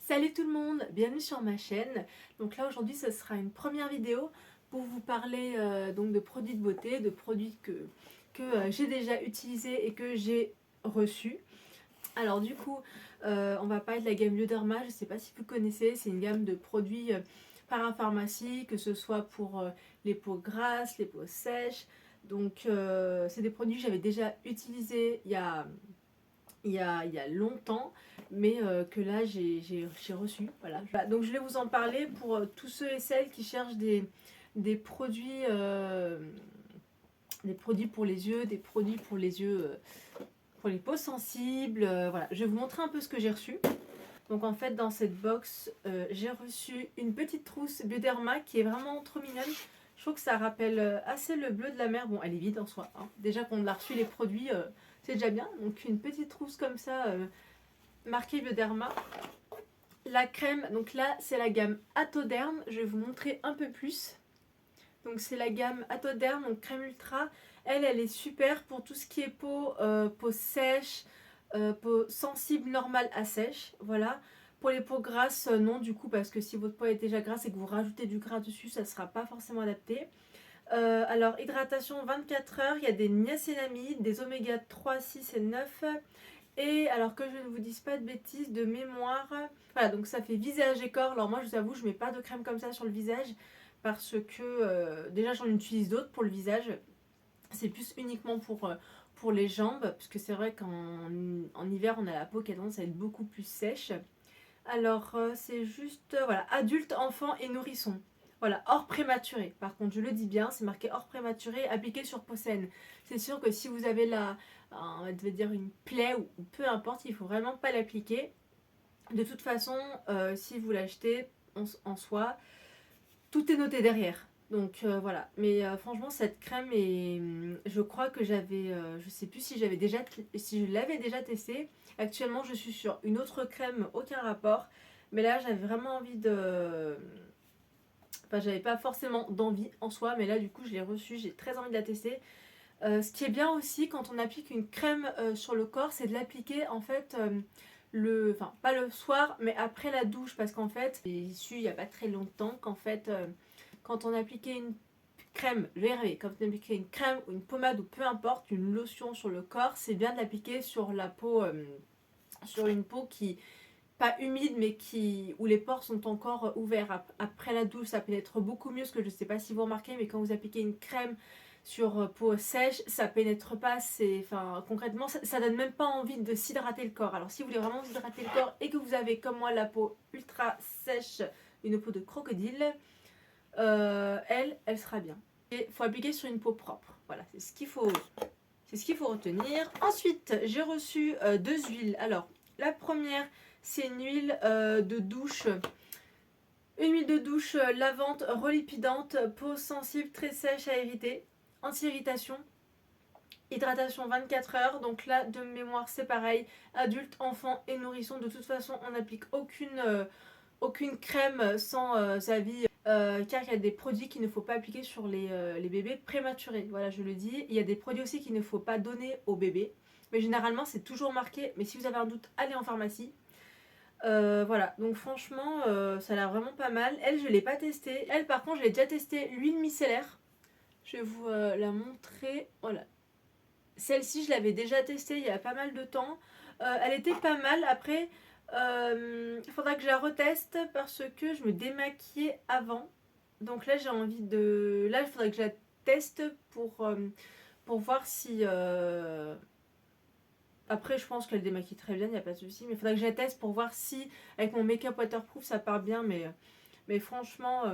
Salut tout le monde, bienvenue sur ma chaîne. Donc là aujourd'hui ce sera une première vidéo pour vous parler donc de produits de beauté, de produits que j'ai déjà utilisés et que j'ai reçus. Alors du coup on va parler de la gamme Bioderma, je ne sais pas si vous connaissez, c'est une gamme de produits parapharmacie, que ce soit pour les peaux grasses, les peaux sèches. Donc c'est des produits que j'avais déjà utilisés il y a longtemps, mais que là j'ai reçu. Voilà. Donc je vais vous en parler pour tous ceux et celles qui cherchent des produits, des produits pour les yeux, des produits pour les yeux, pour les peaux sensibles. Voilà. Je vais vous montrer un peu ce que j'ai reçu. Donc en fait dans cette box j'ai reçu une petite trousse Bioderma qui est vraiment trop mignonne. Je trouve que ça rappelle assez le bleu de la mer. Bon, elle est vide en soi, hein. Déjà qu'on a reçu les produits, c'est déjà bien. Donc une petite trousse comme ça, marquée Bioderma. La crème, donc là c'est la gamme Atoderm. Je vais vous montrer un peu plus. Donc c'est la gamme Atoderm, donc crème ultra. Elle est super pour tout ce qui est peau sèche, peau sensible, normale à sèche. Voilà. Pour les peaux grasses, non du coup, parce que si votre peau est déjà grasse et que vous rajoutez du gras dessus, ça ne sera pas forcément adapté. Alors, hydratation 24 heures, il y a des niacinamides, des oméga 3, 6 et 9. Et alors que je ne vous dise pas de bêtises, de mémoire. Voilà, donc ça fait visage et corps. Alors moi, je vous avoue, je mets pas de crème comme ça sur le visage parce que déjà j'en utilise d'autres pour le visage. C'est plus uniquement pour les jambes, parce que c'est vrai qu'en hiver, on a la peau qui a tendance à être beaucoup plus sèche. Alors, c'est juste, voilà, adulte, enfant et nourrisson. Voilà, hors prématuré. Par contre, je le dis bien, c'est marqué hors prématuré, appliqué sur peau saine. C'est sûr que si vous avez on va dire une plaie ou peu importe, il faut vraiment pas l'appliquer. De toute façon, si vous l'achetez en soi, tout est noté derrière. Donc voilà, mais franchement cette crème est, je crois que je sais plus si si je l'avais déjà testée. Actuellement je suis sur une autre crème, aucun rapport, mais là j'avais vraiment envie enfin j'avais pas forcément d'envie en soi, mais là du coup je l'ai reçue, j'ai très envie de la tester. Ce qui est bien aussi quand on applique une crème sur le corps, c'est de l'appliquer en fait enfin pas le soir, mais après la douche, parce qu'en fait, j'ai su il y a pas très longtemps qu'en fait quand on appliquait une crème, je vais y arriver, quand on appliquait une crème ou une pommade ou peu importe, une lotion sur le corps, c'est bien de l'appliquer sur la peau, sur une peau qui pas humide mais où les pores sont encore ouverts. Après la douche ça pénètre beaucoup mieux, parce que je sais pas si vous remarquez, mais quand vous appliquez une crème sur peau sèche, ça pénètre pas, enfin concrètement ça donne même pas envie de s'hydrater le corps. Alors si vous voulez vraiment vous hydrater le corps et que vous avez comme moi la peau ultra sèche, une peau de crocodile, elle sera bien. Et il faut appliquer sur une peau propre. Voilà, c'est ce qu'il faut retenir. Ensuite, j'ai reçu deux huiles. Alors, la première, c'est une huile de douche. Une huile de douche lavante, relipidante, peau sensible, très sèche à irriter, anti-irritation, hydratation 24 heures. Donc là, de mémoire, c'est pareil. Adulte, enfant et nourrisson. De toute façon, on n'applique aucune crème sans avis, car il y a des produits qu'il ne faut pas appliquer sur les bébés prématurés. Voilà, je le dis. Il y a des produits aussi qu'il ne faut pas donner aux bébés. Mais généralement, c'est toujours marqué. Mais si vous avez un doute, allez en pharmacie. Voilà, donc franchement, ça a l'air vraiment pas mal. Elle, je l'ai pas testée. Elle, par contre, je l'ai déjà testée, l'huile micellaire. Je vais vous la montrer. Voilà. Celle-ci, je l'avais déjà testée il y a pas mal de temps. Elle était pas mal. Après, il faudra que je la reteste parce que je me démaquillais avant. Donc là, j'ai envie de. Là, il faudrait que je la teste pour voir si. Après, je pense qu'elle démaquille très bien, il n'y a pas de souci. Mais il faudrait que je la teste pour voir si, avec mon make-up waterproof, ça part bien. Mais franchement,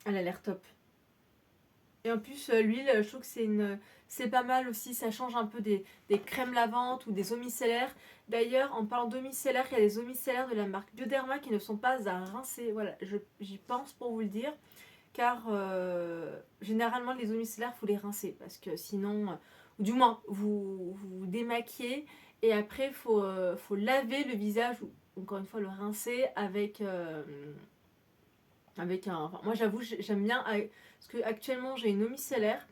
elle a l'air top. Et en plus, l'huile, je trouve que c'est pas mal aussi. Ça change un peu des crèmes lavantes ou des eaux micellaires. D'ailleurs, en parlant d'eau micellaire, il y a des eaux micellaires de la marque Bioderma qui ne sont pas à rincer. Voilà, j'y pense pour vous le dire. Car généralement, les eaux micellaires, il faut les rincer. Parce que sinon, ou du moins, vous démaquillez. Et après, faut laver le visage, ou encore une fois, le rincer avec un. Enfin, moi, j'avoue, j'aime bien. Parce que actuellement, j'ai une eau micellaire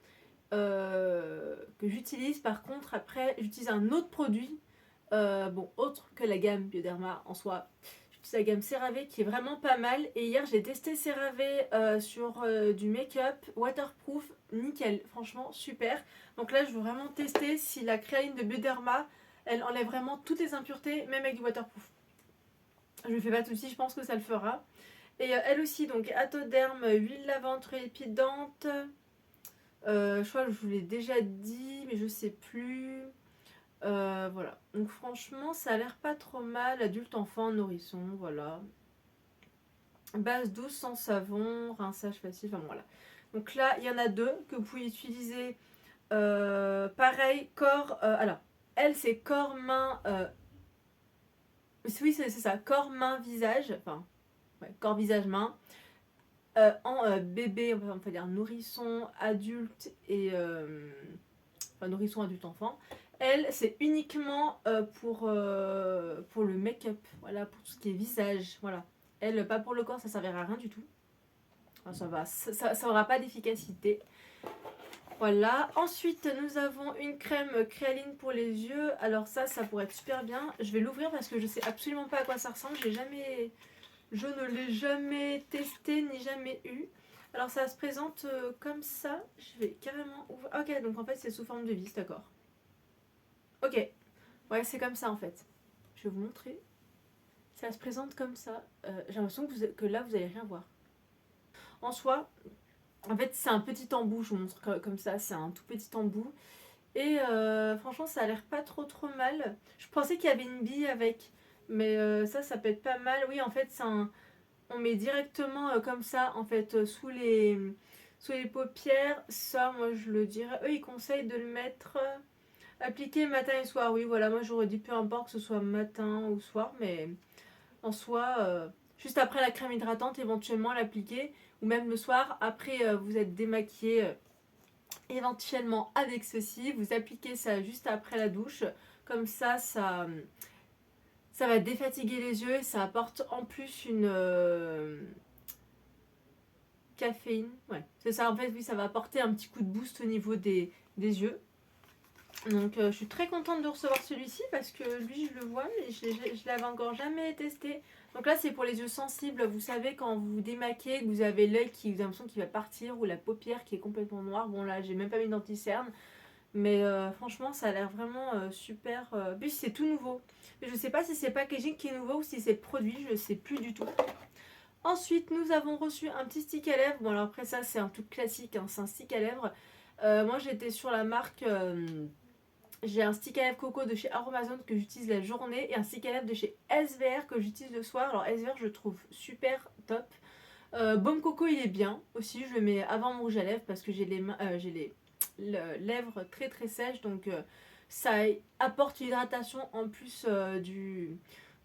que j'utilise. Par contre, après, j'utilise un autre produit, bon, autre que la gamme Bioderma en soi. C'est la gamme CeraVe qui est vraiment pas mal. Et hier, j'ai testé CeraVe sur du make-up waterproof, nickel, franchement super. Donc là, je veux vraiment tester si la créaline de Bioderma, elle enlève vraiment toutes les impuretés, même avec du waterproof. Je ne fais pas de soucis, je pense que ça le fera. Et elle aussi, donc Atoderm, huile lavande répidante. Je crois que je vous l'ai déjà dit, mais je sais plus. Voilà. Donc franchement, ça a l'air pas trop mal. Adulte, enfant, nourrisson, voilà. Base douce sans savon, rinçage facile, enfin voilà. Donc là, il y en a deux que vous pouvez utiliser. Pareil, corps. Alors, elle, c'est corps, main. Oui, c'est ça. Corps, main, visage. Enfin, ouais, corps, visage, main. En bébé, on peut dire nourrisson, adulte et. Enfin, nourrisson, adulte, enfant. Elle, c'est uniquement pour le make-up. Voilà, pour tout ce qui est visage. Voilà. Elle, pas pour le corps, ça servira à rien du tout. Enfin, ça aura pas d'efficacité. Voilà. Ensuite, nous avons une crème créaline pour les yeux. Alors ça pourrait être super bien. Je vais l'ouvrir parce que je sais absolument pas à quoi ça ressemble. Je ne l'ai jamais testé ni jamais eu. Alors ça se présente comme ça. Je vais carrément ouvrir. Ok, donc en fait c'est sous forme de vis, d'accord. Ok. Ouais, c'est comme ça en fait. Je vais vous montrer. Ça se présente comme ça. J'ai l'impression que là vous allez rien voir. En soi, en fait c'est un petit embout. Je vous montre comme ça. C'est un tout petit embout. Et franchement, ça a l'air pas trop mal. Je pensais qu'il y avait une bille avec, mais ça peut être pas mal. Oui, en fait, on met directement comme ça, en fait, sous les paupières. Ça, moi, je le dirais. Eux, ils conseillent de le mettre appliqué matin et soir. Oui, voilà, moi, j'aurais dit peu importe que ce soit matin ou soir, mais en soi, juste après la crème hydratante, éventuellement l'appliquer, ou même le soir, après vous êtes démaquillé. Éventuellement avec ceci, vous appliquez ça juste après la douche, comme ça va défatiguer les yeux et ça apporte en plus une caféine, ouais c'est ça en fait, oui ça va apporter un petit coup de boost au niveau des yeux. Donc je suis très contente de recevoir celui-ci parce que lui je le vois mais je l'avais encore jamais testé. Donc là c'est pour les yeux sensibles, vous savez quand vous vous démaquillez, que vous avez l'œil qui vous avez l'impression qu'il va partir ou la paupière qui est complètement noire. Bon là j'ai même pas mis d'anti-cerne. Mais franchement, ça a l'air vraiment super. Puis c'est tout nouveau. Mais je sais pas si c'est le packaging qui est nouveau ou si c'est le produit, je sais plus du tout. Ensuite, nous avons reçu un petit stick à lèvres. Bon, alors après, ça, c'est un truc classique, hein, c'est un stick à lèvres. Moi, j'étais sur la marque. J'ai un stick à lèvres coco de chez Aromazone que j'utilise la journée et un stick à lèvres de chez SVR que j'utilise le soir. Alors, SVR, je trouve super top. Baume coco, il est bien aussi. Je le mets avant mon rouge à lèvres parce que j'ai les lèvres très très sèches, donc ça apporte une hydratation en plus du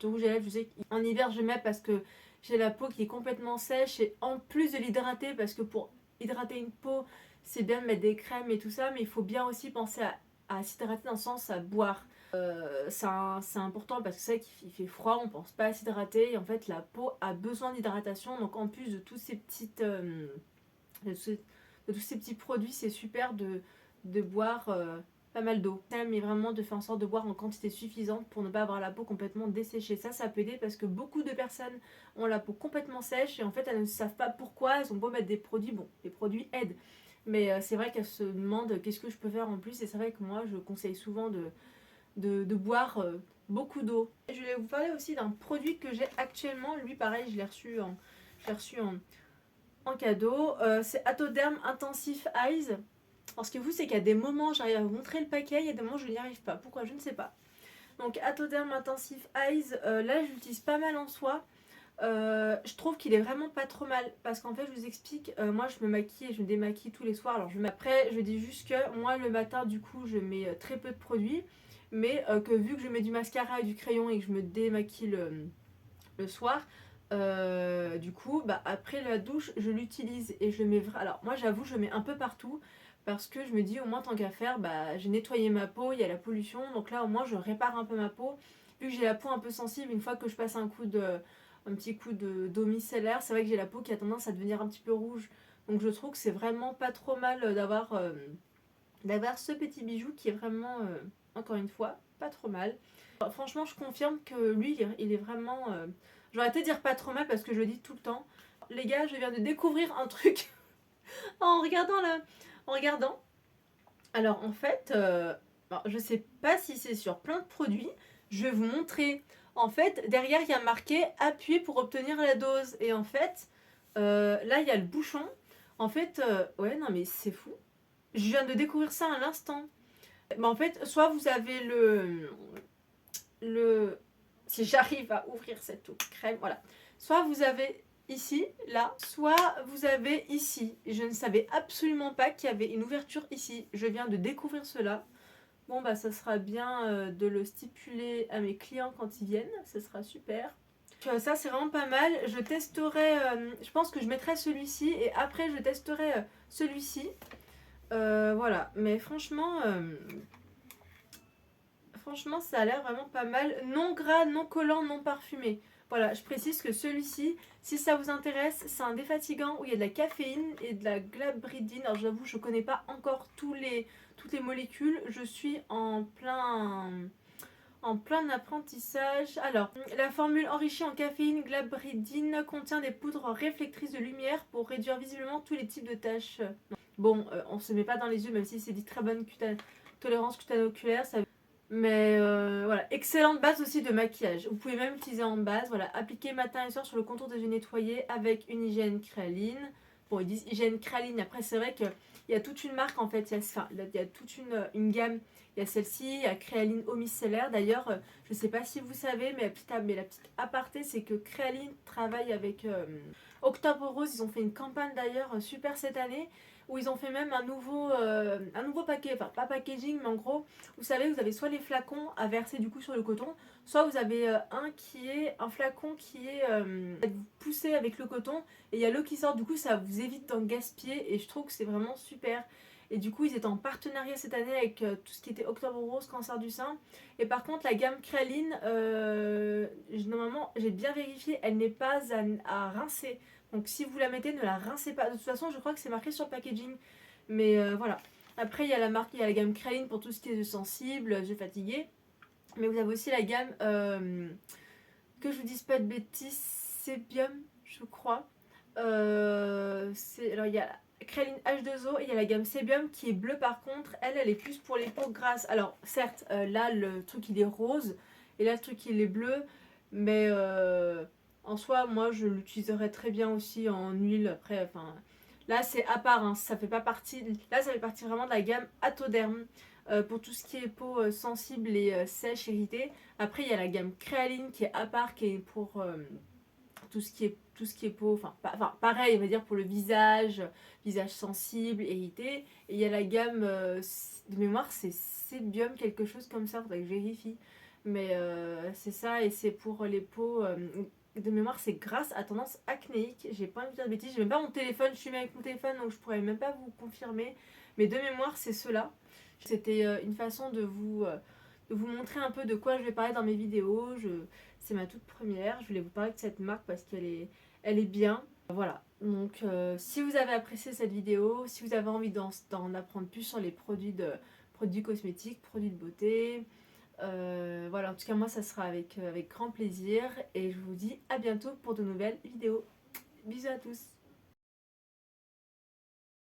rouge à lèvres. Je sais qu'en hiver je mets parce que j'ai la peau qui est complètement sèche et en plus de l'hydrater, parce que pour hydrater une peau c'est bien de mettre des crèmes et tout ça, mais il faut bien aussi penser à s'hydrater dans le sens à boire. C'est important parce que c'est vrai qu'il fait froid, on pense pas à s'hydrater et en fait la peau a besoin d'hydratation, donc en plus de tous ces petites de tous ces petits produits, c'est super de boire pas mal d'eau. Mais vraiment de faire en sorte de boire en quantité suffisante pour ne pas avoir la peau complètement desséchée. Ça peut aider parce que beaucoup de personnes ont la peau complètement sèche et en fait elles ne savent pas pourquoi. Elles ont beau mettre des produits, bon, les produits aident. Mais c'est vrai qu'elles se demandent qu'est-ce que je peux faire en plus. Et c'est vrai que moi je conseille souvent de boire beaucoup d'eau. Je vais vous parler aussi d'un produit que j'ai actuellement. Lui pareil, je l'ai reçu en cadeau. C'est Atoderm Intensive Eyes. Alors ce qui est fou, c'est qu'il y a des moments, j'arrive à vous montrer le paquet, il y a des moments, je n'y arrive pas. Pourquoi? Je ne sais pas. Donc Atoderm Intensive Eyes, là, je l'utilise pas mal en soi. Je trouve qu'il est vraiment pas trop mal parce qu'en fait, je vous explique, moi, je me maquille et je me démaquille tous les soirs. Alors, après, je dis juste que moi, le matin, du coup, je mets très peu de produits, mais que vu que je mets du mascara et du crayon et que je me démaquille le soir, du coup, bah, après la douche, je l'utilise et je le mets. Alors, moi, j'avoue, je le mets un peu partout parce que je me dis, au moins, tant qu'à faire, bah, j'ai nettoyé ma peau, il y a la pollution, donc là, au moins, je répare un peu ma peau. Vu que j'ai la peau un peu sensible, une fois que je passe un petit coup d'eau micellaire, c'est vrai que j'ai la peau qui a tendance à devenir un petit peu rouge. Donc, je trouve que c'est vraiment pas trop mal d'avoir ce petit bijou qui est vraiment, encore une fois, pas trop mal. Franchement, je confirme que lui, il est vraiment J'aurais été dire pas trop mal parce que je le dis tout le temps. Les gars, je viens de découvrir un truc en regardant là. En regardant. Alors en fait, alors, je sais pas si c'est sur plein de produits. Je vais vous montrer. En fait, derrière, il y a marqué appuyer pour obtenir la dose. Et en fait, là, il y a le bouchon. En fait, ouais, non, mais c'est fou. Je viens de découvrir ça à l'instant. En fait, soit vous avez le si j'arrive à ouvrir cette crème, voilà. Soit vous avez ici, là, soit vous avez ici. Je ne savais absolument pas qu'il y avait une ouverture ici. Je viens de découvrir cela. Bon, bah, ça sera bien de le stipuler à mes clients quand ils viennent. Ce sera super. Ça, c'est vraiment pas mal. Je testerai, je pense que je mettrai celui-ci et après, je testerai celui-ci. Voilà. Mais franchement, franchement, ça a l'air vraiment pas mal. Non gras, non collant, non parfumé. Voilà, je précise que celui-ci, si ça vous intéresse, c'est un défatigant où il y a de la caféine et de la glabridine. Alors j'avoue, je connais pas encore toutes les molécules. Je suis en plein apprentissage. Alors, la formule enrichie en caféine glabridine contient des poudres réflectrices de lumière pour réduire visiblement tous les types de taches. Bon, on se met pas dans les yeux, même si c'est dit très bonne tolérance cutano-oculaire. Mais voilà, excellente base aussi de maquillage. Vous pouvez même utiliser en base. Voilà, appliquer matin et soir sur le contour des yeux nettoyés avec une hygiène créaline. Bon, ils disent hygiène créaline. Après, c'est vrai qu'il y a toute une marque en fait. Il y a toute une gamme. Il y a celle-ci, il y a Créaline Eau Micellaire. D'ailleurs, je ne sais pas si vous savez, mais la petite aparté, c'est que Créaline travaille avec Octobre Rose. Ils ont fait une campagne d'ailleurs super cette année où ils ont fait même un nouveau paquet, enfin pas packaging, mais en gros, vous savez, vous avez soit les flacons à verser du coup sur le coton, soit vous avez un flacon qui est poussé avec le coton et il y a l'eau qui sort, du coup ça vous évite d'en gaspiller et je trouve que c'est vraiment super. Et du coup, ils étaient en partenariat cette année avec tout ce qui était Octobre Rose, cancer du sein. Et par contre, la gamme Créaline, normalement, j'ai bien vérifié, elle n'est pas à rincer. Donc si vous la mettez, ne la rincez pas. De toute façon, je crois que c'est marqué sur le packaging. Mais voilà. Après, il y a la marque, il y a la gamme Créaline pour tout ce qui est sensible, yeux fatigués. Mais vous avez aussi la gamme, que je vous dise pas de bêtises, Sebium, je crois. Alors, il y a Créaline H2O et il y a la gamme Sebium qui est bleue par contre. Elle est plus pour les peaux grasses. Alors, certes, là, le truc il est rose et là, le truc il est bleu. Mais en soi, moi, je l'utiliserais très bien aussi en huile. Après, enfin, là, c'est à part. Hein, ça fait pas partie. Là, ça fait partie vraiment de la gamme Atoderm. Pour tout ce qui est peau sensible et sèche, irritée. Après, il y a la gamme Créaline qui est à part, qui est pour tout ce qui est peau, enfin pareil, on va dire pour le visage sensible, irrité. Et il y a la gamme de mémoire, c'est Sebium, quelque chose comme ça, faudrait que je vérifie. Mais c'est ça, et c'est pour les peaux. De mémoire, c'est grâce à tendance acnéique. J'ai pas envie de dire de bêtises, j'ai même pas mon téléphone, je suis avec mon téléphone donc je pourrais même pas vous confirmer. Mais de mémoire, c'est cela. C'était une façon de vous montrer un peu de quoi je vais parler dans mes vidéos. C'est ma toute première. Je voulais vous parler de cette marque parce elle est bien. Voilà. Donc, si vous avez apprécié cette vidéo, si vous avez envie d'en apprendre plus sur les produits cosmétiques, produits de beauté, voilà. En tout cas, moi, ça sera avec grand plaisir. Et je vous dis à bientôt pour de nouvelles vidéos. Bisous à tous.